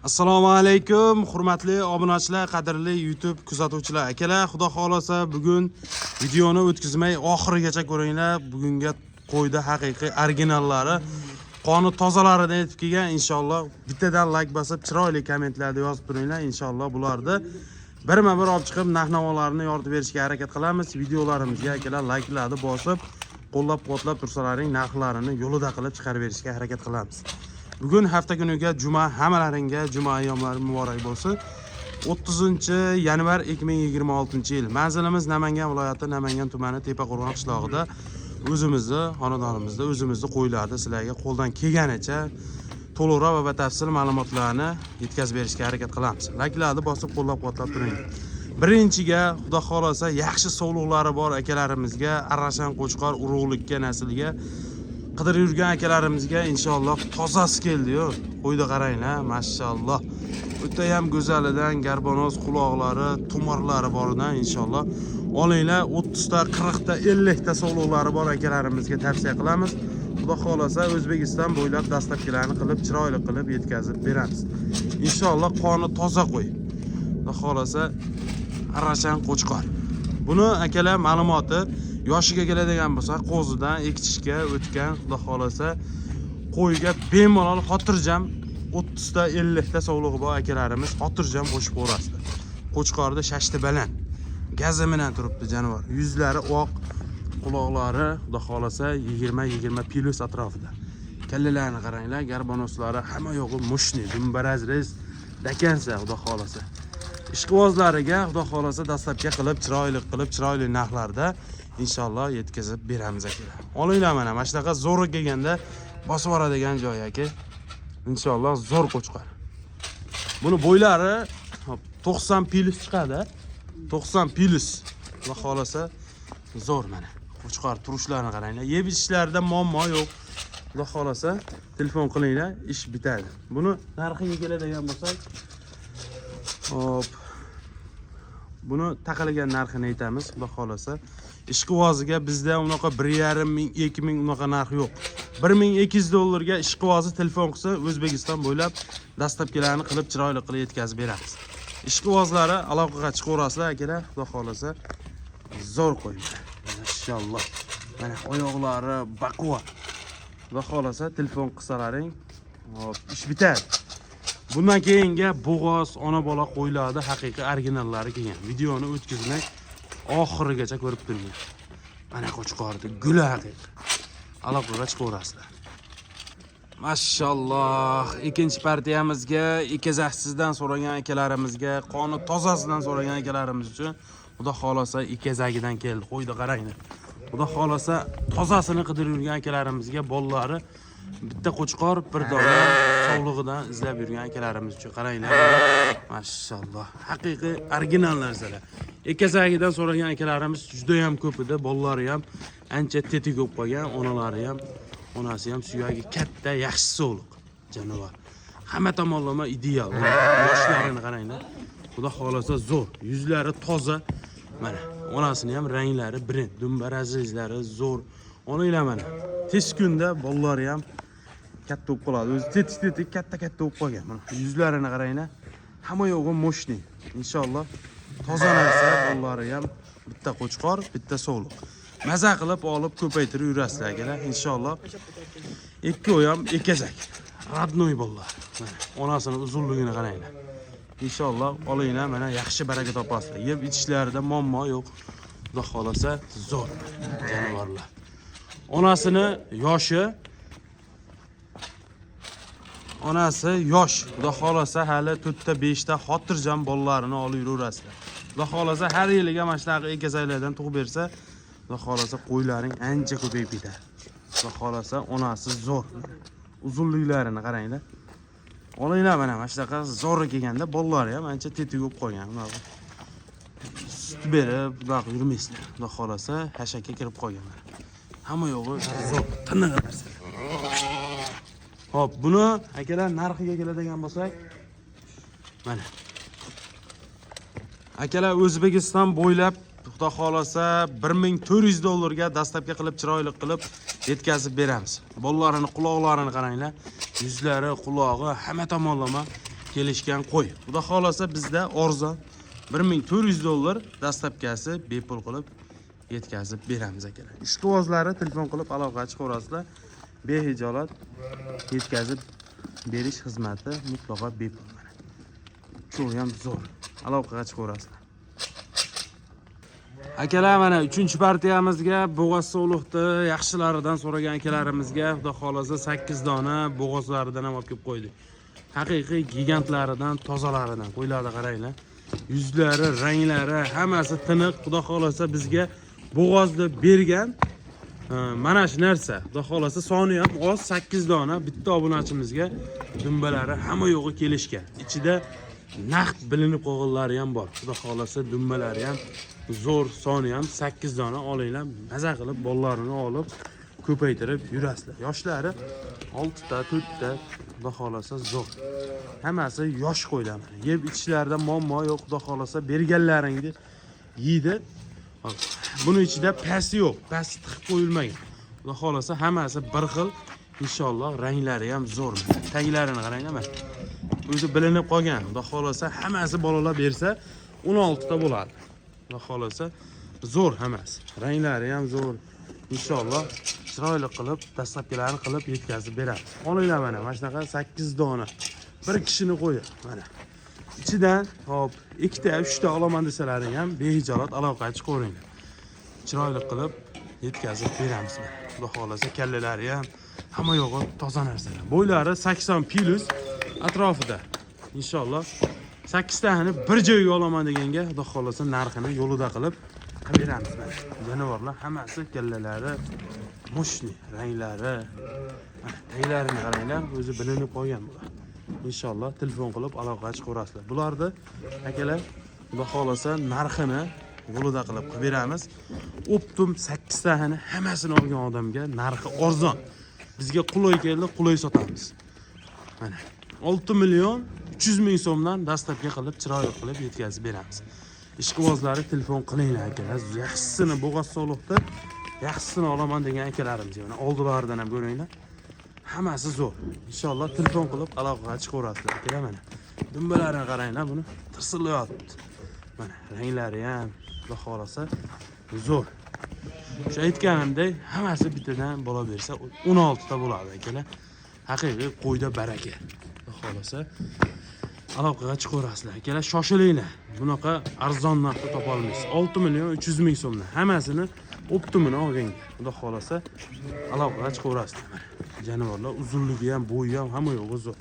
Assalomu alaykum, hurmatli obunachilar, qadrli YouTube kuzatuvchilar. Akalar, xudo xolasa bugun videoni o'tkazmay oxirigacha ko'ringlar. Bugunga qo'ydi haqiqiy originallari, qoni tozalaridan yetib kelgan. Inshaalloh bittadan like bosib, chiroyli kommentlarda yozib turinglar. Inshaalloh bularni birma-bir olib chiqib narx-navolarni yoritib berishga harakat qilamiz. Videolarimizga akalar like'larni bosib, qo'llab-quvvatlab tursalaring, narxlarini yo'lida qilib chiqarib berishga harakat qilamiz. Bugun hafta kuniga juma, hammalaringga juma ayyomlari muborak bo'lsin. 30-yanvar 2026-yil. Manzilimiz Namangan viloyati, Namangan tumani Tepaqo'rg'on qishlog'ida. O'zimizni xonadonimizda, o'zimizni qo'ylarda sizlarga qo'ldan kelganicha to'liqroq va batafsil ma'lumotlarni yetkazib berishga harakat qilamiz. Like'larni bosib qo'llab-quvvatlab turing. Birinchiga, xudo xolasa, yaxshi sog'liqlari bor akalarimizga, Arrashan Qo'chqor urug'likka naslga qidirib yurgan akalarimizga inshaalloh tozasi keldi-yu. Qo'yda qaranglar, mashalloh. O'ta ham go'zalidan garbonoz quloqlari, tumarlari boridan inshaalloh olinglar. 30 ta, 40 ta, 50 ta sog'liqlari bor akalarimizga tavsiya qilamiz. Xudo xolasa O'zbekiston bo'ylab dastlabkilarni qilib, chiroyli qilib yetkazib beramiz. Inshaalloh qoni toza qo'y. Xudo xolasa Arrashan Qo'chqor. Buni akalar ma'lumoti yoshiga keladigan bo'lsa, qo'zidan ekitishga o'tgan, xudo xolasa qo'yga bemalol xotirjam 30 ta 50 ta sog'lig'i bor akalarimiz xotirjam qo'shib ko'rasizlar. Qo'chqorda shashti baland, gazi bilan turibdi jonivor. Yuzlari oq, quloqlari xudo xolasa 20 plus atrofida. Kallalarni qaranglar, garbonozlari hamma yo'g'i mushni, dumbarazriz, dakansa xudo xolasa. Ishqibozlariga xudo xolasa dastlabki qilib, chiroyli narxlarda inshaalloh yetkazib beramiz akalar. Olinglar mana shunaqa zo'r kelganda bosib yuboradigan joy aka. Inshaalloh zo'r Qo'chqor. Buni bo'ylari 90 plus chiqadi. 90 plus. Xudo xolasa zo'r mana. Qo'chqor turishlarini qaranglar. Yeb ichishlarida muammo yo'q. Xudo xolasa telefon qilinglar, ish bitadi. Buni narxiga keladigan bo'lsak, hop. Buni taqilgan narxini aytamiz, xudo xolasa. Ishqivoziga bizda unaqa 1,5 ming, 2 ming unaqa narx yo'q. $1200 ishqivozi telefon qilsa, O'zbekiston bo'ylab dastlabkilarni qilib, chiroyli qilib yetkazib beramiz. Ishqivozlari aloqaga chiqaverasizlar akalar, xudo xolasa zo'r qo'yinglar. Mashalloh. Mana oyoqlari baquvvat. Xudo xolasa telefon qilsalaring, hop, ish bitadi. Bundan keyingi bo'g'oz, ona bola qo'ylarda haqiqiy originallari kelgan. Videoni o'tkazmay oxirigacha ko'rib turinglar. Mana Qo'chqorda guli haqiqiy. Aloqaga chiqaverasizlar. Mashalloh, ikkinchi partiyamizga ikazaqsizdan so'ragan akalarimizga, qoni tozasidan so'ragan akalarimiz uchun xudo xolasa ikazagidan keldi. Qo'yda qaranglar. Xudo xolasa tozasini qidirib yurgan akalarimizga bollari bitta Qo'chqor, bir dona sog'lig'idan izlab yurgan akalarimiz uchun qaranglar. Mashalloh, haqiqiy original narsalar. Ekazagidan so'ragan akalarimiz juda ham ko'p edi. Bollari ham ancha tetik bo'lib qolgan, onalari ham, onasi ham suyagi katta, yaxshi sog'liq jonivor. Hamma tomonlama ideal. Yoshlarini qaranglar. Xudo xolasa zo'r, yuzlari toza. Mana onasini ham ranglari birin, dumbarazizlari zo'r. Olinglar mana. Tez kunda bollari ham katta bo'lib qoladi. O'zi tetik katta bo'lib qolgan. Mana yuzlarini qaranglar. Hamma yo'g'i mo'shni. Inshaalloh toza narsa, bollari ham bitta Qo'chqor, bitta sog'liq. Maza qilib olib ko'paytirib yurasizlar akalar. Inshaalloh ikkovi ham ekazak. Radnoy bollar. Mana onasini uzunligini qaranglar. Inshaalloh olinglar, mana yaxshi baraka topasizlar. Yeb ichishlarida muammo yo'q. Xudo xolasa zo'r jonivorlar. Onasi yosh. Xudo xolasa hali 4 ta 5 ta xotirjam bollarini olib yuraverasizlar. Xudo xolasa har yiliga mana shunaqa ekazaklardan tug'ib bersa, xudo xolasa qo'ylaring ancha ko'payib ketadi. Xudo xolasa onasi zo'r. Uzunliklarini qaranglar. Olinglar mana shunaqa zo'r kelganda bollari ham ancha tetik bo'lib qolgan. Bunaqa sut berib, bunaqa yurmaysizlar. Xudo xolasa hashakka kirib qolganlar. Hamma yo'g'i zo'r, tiniq narsa. Hop, buni akalar narxiga keladigan bo'lsak, mana. Akalar O'zbekiston bo'ylab xudo xolasa $1400 ga dastlabki qilib, chiroyli qilib yetkazib beramiz. Bollarini, quloqlarini qaranglar. Yuzlari, qulog'i hamma tomonlama kelishgan qo'y. Xudo xolasa bizda arzon $1400 dastlabkasi bepul qilib yetkazib beramiz akalar. Ishqibozlari telefon qilib aloqa chiqarasizlar. Behijolat yetkazib berish xizmati mutlaqo bepul. Shu ham zo'r. Aloqaga chiqarasizlar. Akalar, mana 3-partiyamizga bo'g'oz ulug'ni yaxshilaridan so'ragan akalarimizga xudo xolasa 8 dona bo'g'ozlaridan ham olib kelib qo'ydik. Haqiqiy gigantlaridan, tozalaridan qo'ylarni qaranglar. Yuzlari, ranglari hammasi tiniq. Xudo xolasa bizga bo'g'ozni bergan mana shu narsa. Xudo xolasa soni ham oz, 8 dona. Bitta obunachimizga dumbalari hamma yo'g'i kelishgan. Ichida naqd bilinib qolganlari ham bor. Xudo xolasa dumbalari ham zo'r, soni ham 8 dona olinglar. Maza qilib bolalarini olib ko'paytirib yurasizlar. Yoshlari 6 ta, 4 ta, xudo xolasa zo'r. Hammasi yosh qo'ylar. Yeb ichishlarida muammo yo'q, xudo xolasa berganlaringni yeydi. Buni ichida pasti yo'q, pasti tiqib qo'yilmagan. Xudo xolasa hammasi bir xil. Inshaalloh ranglari ham zo'r. Taglarini qaranglar mana. O'zi bilinib qolgan. Xudo xolasa hammasi bolalar bersa 16 ta bo'ladi. Xudo xolasa zo'r hammasi. Ranglari ham zo'r. Inshaalloh chiroyli qilib, dastlabkilarni qilib yetkazib beramiz. Olinglar mana shunaqa 8 dona. Bir kishini qo'ydi mana. Ichidan hop 2 ta, 3 ta olaman desalaring ham behijolat aloqa chiqaveringlar. Chiroyli qilib yetkazib beramiz. Xudo xolasa kallalari ham hamma yo'g'i toza narsalar. Bo'ylari 80 plus atrofida. Inshaalloh 8 tani bir joyga olaman deganga xudo xolasa narxini yo'lida qilib beramiz. Jonivorlar hammasi kallalari mushni, ranglari, taglarini qaranglar, o'zi bilinib qolgan bular. Inshaalloh telefon qilib aloqa chiqarasizlar. Bularni akalar xudo xolasa narxini yo'lida qilib beramiz. Optum 8 tani hammasini olgan odamga narxi arzon. Bizga qulay keldi, qulay sotamiz. Mana 6 million 300 ming so'mdan dastlabki qilib chiroyli qilib yetkazib beramiz. Ishqibozlari telefon qilinglar akalar. Yaxshisini bo'g'oz soliqda, yaxshisini olaman degan akalarimiz. Mana oldilaridan ham ko'ringlar. Hammasi zo'r. Inshaalloh telefon qilib aloqaga chiqarasizlar akalar mana. Dumbalarini qaranglar, buni tirsilyapti. Mana ranglari ham xudo xolasa zo'r. O'sha aytganimdek, hammasi bittadan bola bersa 16 ta bo'ladi akalar. Haqiqiy qo'yda baraka. Xudo xolasa aloqaga chiqarasizlar akalar, shoshilinglar. Bunaqa arzon narxda topa olmaysiz. 6 million 300 ming so'mdan hammasini optimini olganga. Xudo xolasa aloqaga chiqarasizlar. Jonivorlar uzunligi ham, bo'yi ham hamma yo'g'i zo'r.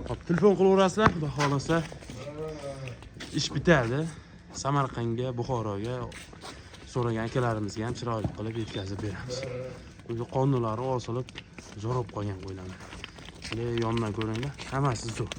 Hop, telefon qilaverasizlar, xudo xolasa ish bitadi. Samarqandga, Buxoroga so'ragan akalarimizga ham chiroyli qilib yetkazib beramiz. O'zi qonunlari osilib zo'r bo'lib qolgan qo'ylarni. Yondan ko'ringlar, hammasi zo'r.